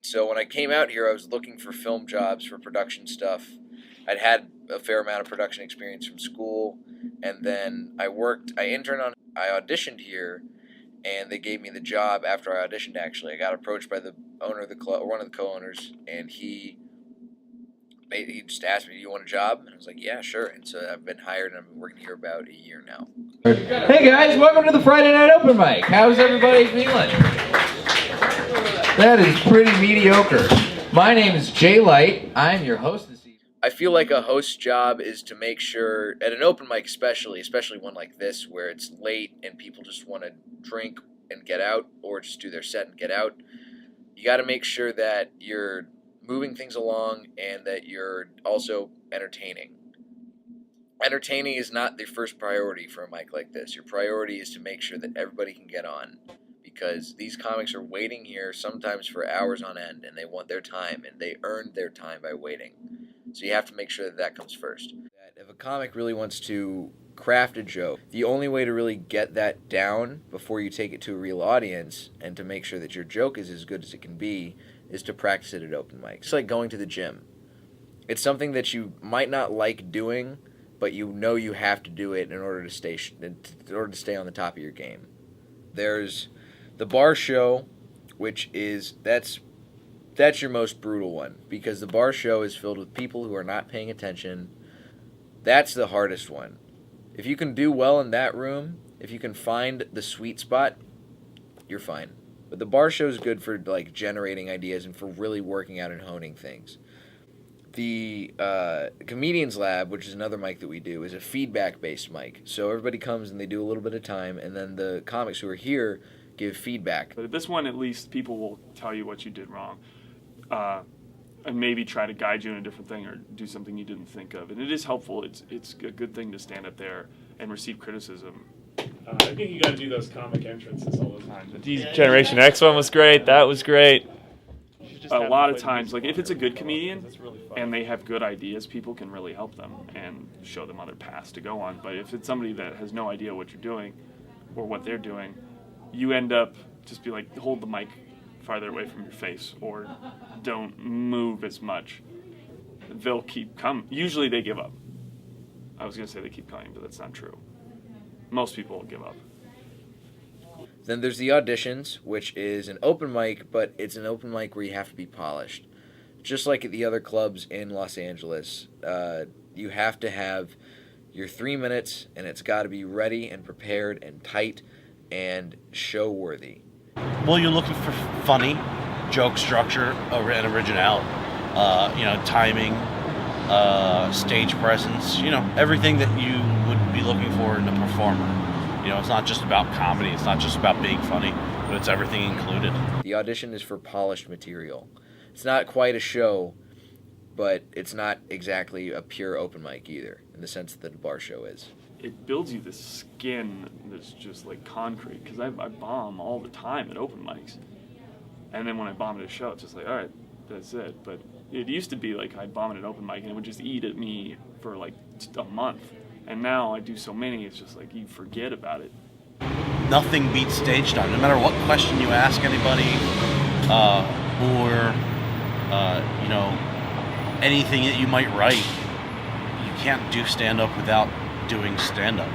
So when I came out here, I was looking for film jobs for production stuff. I'd had a fair amount of production experience from school, and then I auditioned here, and they gave me the job after I auditioned, actually. I got approached by the owner of the club, or one of the co-owners, and he just asked me, "Do you want a job?" And I was like, "Yeah, sure." And so I've been hired, and I've been working here about a year now. Hey guys, welcome to the Friday Night Open Mic. How's everybody feeling? That is pretty mediocre. My name is Jay Light. I'm your host this evening. I feel like a host's job is to make sure, at an open mic especially one like this, where it's late and people just want to drink and get out, or just do their set and get out, you got to make sure that you're moving things along and that you're also entertaining. Entertaining is not the first priority for a mic like this. Your priority is to make sure that everybody can get on, because these comics are waiting here sometimes for hours on end, and they want their time, and they earned their time by waiting. So you have to make sure that that comes first. If a comic really wants to craft a joke, the only way to really get that down before you take it to a real audience, and to make sure that your joke is as good as it can be, is to practice it at open mics. It's like going to the gym. It's something that you might not like doing, but you know you have to do it in order to stay on the top of your game. There's the bar show, which is that's your most brutal one, because the bar show is filled with people who are not paying attention. That's the hardest one. If you can do well in that room, if you can find the sweet spot, you're fine. But the bar show is good for like generating ideas and for really working out and honing things. The Comedians Lab, which is another mic that we do, is a feedback-based mic. So everybody comes and they do a little bit of time, and then the comics who are here give feedback. But at this one, at least, people will tell you what you did wrong, and maybe try to guide you in a different thing or do something you didn't think of. And it is helpful. It's a good thing to stand up there and receive criticism. I think you got to do those comic entrances all the time. The Generation X one was great. That was great. A lot of times, like if it's a good comedian and they have good ideas, people can really help them and show them other paths to go on. But if it's somebody that has no idea what you're doing or what they're doing, you end up just be like, hold the mic farther away from your face or don't move as much. They'll keep coming. Usually they give up. I was going to say they keep coming, but that's not true. Most people will give up. Then there's the auditions, which is an open mic, but it's an open mic where you have to be polished. Just like at the other clubs in Los Angeles, you have to have your 3 minutes, and it's got to be ready and prepared and tight and show-worthy. Well, you're looking for funny, joke structure, and originality. Timing, stage presence, everything that you would be looking for in a performer. It's not just about comedy, it's not just about being funny, but it's everything included. The audition is for polished material. It's not quite a show, but it's not exactly a pure open mic either, in the sense that the bar show is. It builds you this skin that's just like concrete, because I bomb all the time at open mics. And then when I bomb at a show, it's just like, all right, that's it. But it used to be like I'd bomb at an open mic and it would just eat at me for like a month. And now I do so many, it's just like you forget about it. Nothing beats stage time. No matter what question you ask anybody, anything that you might write, you can't do stand-up without doing stand-up.